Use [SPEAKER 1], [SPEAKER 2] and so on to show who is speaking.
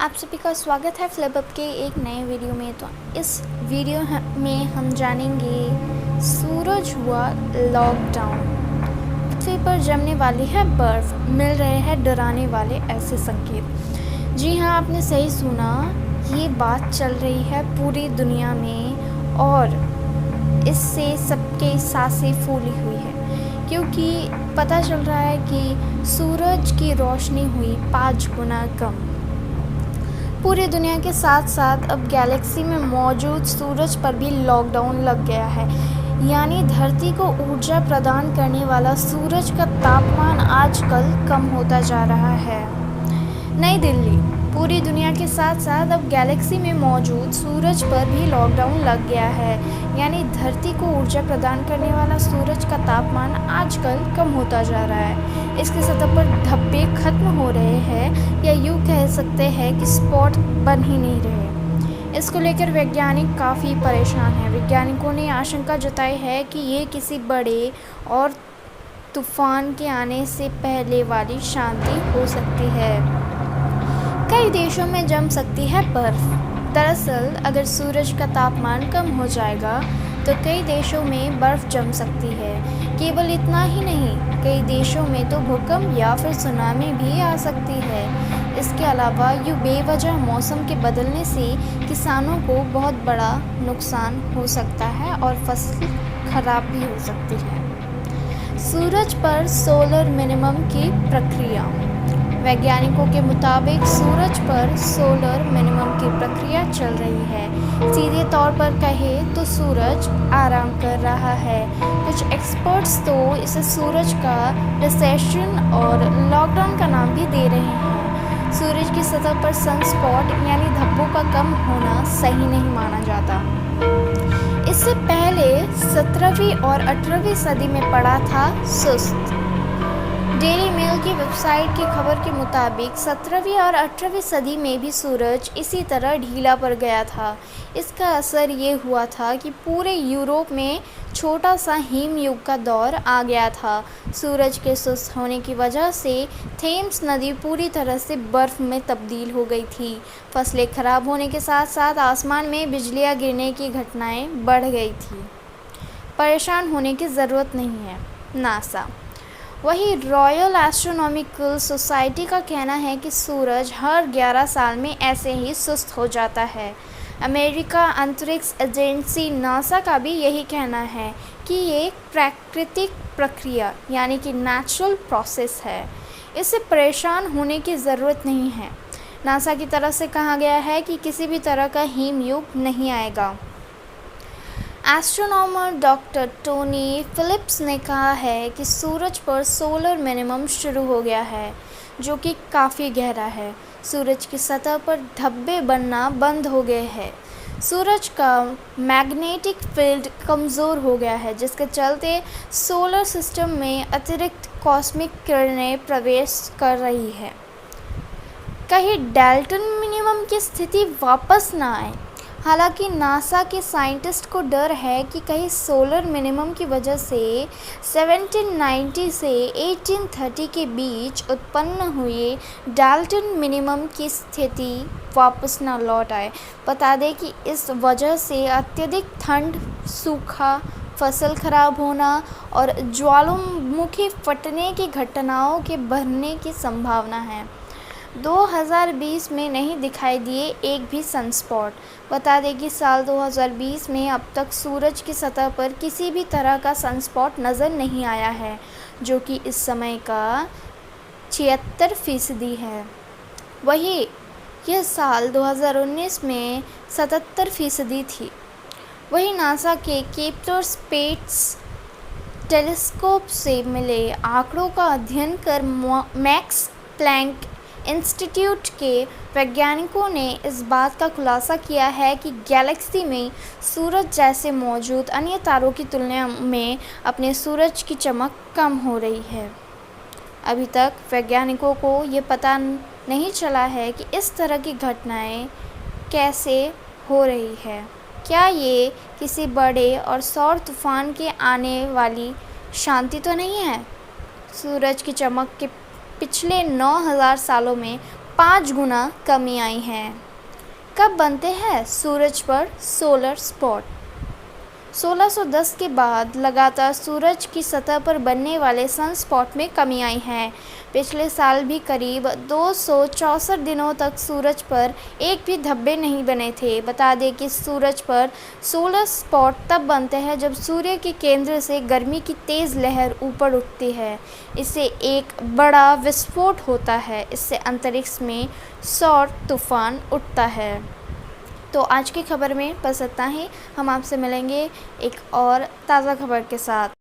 [SPEAKER 1] आप सभी का स्वागत है फ्लिपअप के एक नए वीडियो में। तो इस वीडियो में हम जानेंगे सूरज हुआ लॉकडाउन, पृथ्वी पर जमने वाली है बर्फ, मिल रहे हैं डराने वाले ऐसे संकेत। जी हाँ, आपने सही सुना, ये बात चल रही है पूरी दुनिया में और इससे सबके सांसें फूली हुई है, क्योंकि पता चल रहा है कि सूरज की रोशनी हुई 5 गुना कम। पूरी दुनिया के साथ साथ अब गैलेक्सी में मौजूद सूरज पर भी लॉकडाउन लग गया है, यानी धरती को ऊर्जा प्रदान करने वाला सूरज का तापमान आजकल कम होता जा रहा है। नई दिल्ली, पूरी दुनिया के साथ साथ अब गैलेक्सी में मौजूद सूरज पर भी लॉकडाउन लग गया है, यानी धरती को ऊर्जा प्रदान करने वाला सूरज का तापमान आजकल कम होता जा रहा है। इसकी सतह पर धब्बे खत्म हो रहे हैं, या यूँ कह सकते हैं कि स्पॉट बन ही नहीं रहे। इसको लेकर वैज्ञानिक काफ़ी परेशान हैं। वैज्ञानिकों ने आशंका जताई है कि ये किसी बड़े और तूफान के आने से पहले वाली शांति हो सकती है। कई देशों में जम सकती है बर्फ। दरअसल अगर सूरज का तापमान कम हो जाएगा तो कई देशों में बर्फ जम सकती है। केवल इतना ही नहीं, कई देशों में तो भूकंप या फिर सुनामी भी आ सकती है। इसके अलावा यूँ बेवजह मौसम के बदलने से किसानों को बहुत बड़ा नुकसान हो सकता है और फसल खराब भी हो सकती है। सूरज पर सोलर मिनिमम की प्रक्रिया। वैज्ञानिकों के मुताबिक सूरज पर सोलर मिनिमम की प्रक्रिया चल रही है। सीधे तौर पर कहें तो सूरज आराम कर रहा है। कुछ एक्सपर्ट्स तो इसे सूरज का रिसेशन और लॉकडाउन का नाम भी दे रहे हैं। सूरज की सतह पर सनस्पॉट यानी धब्बों का कम होना सही नहीं माना जाता। इससे पहले 17वीं और 18वीं सदी में पड़ा था सुस्त। डेली मेल की वेबसाइट की खबर के मुताबिक 17वीं और 18वीं सदी में भी सूरज इसी तरह ढीला पड़ गया था। इसका असर ये हुआ था कि पूरे यूरोप में छोटा सा हिम युग का दौर आ गया था। सूरज के सुस्त होने की वजह से थेम्स नदी पूरी तरह से बर्फ़ में तब्दील हो गई थी। फसलें खराब होने के साथ साथ आसमान में बिजलियाँ गिरने की घटनाएं बढ़ गई थी। परेशान होने की ज़रूरत नहीं है। नासा, वही रॉयल एस्ट्रोनॉमिकल सोसाइटी का कहना है कि सूरज हर 11 साल में ऐसे ही सुस्त हो जाता है। अमेरिका अंतरिक्ष एजेंसी नासा का भी यही कहना है कि ये एक प्राकृतिक प्रक्रिया यानी कि नेचुरल प्रोसेस है, इससे परेशान होने की ज़रूरत नहीं है। नासा की तरफ से कहा गया है कि किसी भी तरह का हिम युग नहीं आएगा। एस्ट्रोनॉमर डॉक्टर टोनी फिलिप्स ने कहा है कि सूरज पर सोलर मिनिमम शुरू हो गया है, जो कि काफ़ी गहरा है। सूरज की सतह पर धब्बे बनना बंद हो गए हैं। सूरज का मैग्नेटिक फील्ड कमज़ोर हो गया है, जिसके चलते सोलर सिस्टम में अतिरिक्त कॉस्मिक किरणें प्रवेश कर रही है। कहीं डाल्टन मिनिमम की स्थिति वापस ना आए। हालांकि नासा के साइंटिस्ट को डर है कि कहीं सोलर मिनिमम की वजह से 1790 से 1830 के बीच उत्पन्न हुए डाल्टन मिनिमम की स्थिति वापस न लौट आए। बता दें कि इस वजह से अत्यधिक ठंड, सूखा, फसल खराब होना और ज्वालामुखी फटने की घटनाओं के बढ़ने की संभावना है। 2020 में नहीं दिखाई दिए एक भी सनस्पॉट। बता दें कि साल 2020 में अब तक सूरज की सतह पर किसी भी तरह का सनस्पॉट नज़र नहीं आया है, जो कि इस समय का 76% है। वही यह साल 2019 में 77% थी। वही नासा के केप्लर स्पेस टेलीस्कोप से मिले आंकड़ों का अध्ययन कर मैक्स प्लैंक इंस्टीट्यूट के वैज्ञानिकों ने इस बात का खुलासा किया है कि गैलेक्सी में सूरज जैसे मौजूद अन्य तारों की तुलना में अपने सूरज की चमक कम हो रही है। अभी तक वैज्ञानिकों को ये पता नहीं चला है कि इस तरह की घटनाएं कैसे हो रही है। क्या ये किसी बड़े और सौर तूफान के आने वाली शांति तो नहीं है? सूरज की चमक के पिछले 9000 सालों में 5 गुना कमी आई है। कब बनते हैं सूरज पर सोलर स्पॉट? 1610 के बाद लगातार सूरज की सतह पर बनने वाले सनस्पॉट में कमी आई है। पिछले साल भी करीब 264 दिनों तक सूरज पर एक भी धब्बे नहीं बने थे। बता दें कि सूरज पर सोलर स्पॉट तब बनते हैं जब सूर्य के केंद्र से गर्मी की तेज़ लहर ऊपर उठती है। इससे एक बड़ा विस्फोट होता है। इससे अंतरिक्ष में सौर तूफान उठता है। तो आज की खबर में बस इतना ही। हम आपसे मिलेंगे एक और ताज़ा खबर के साथ।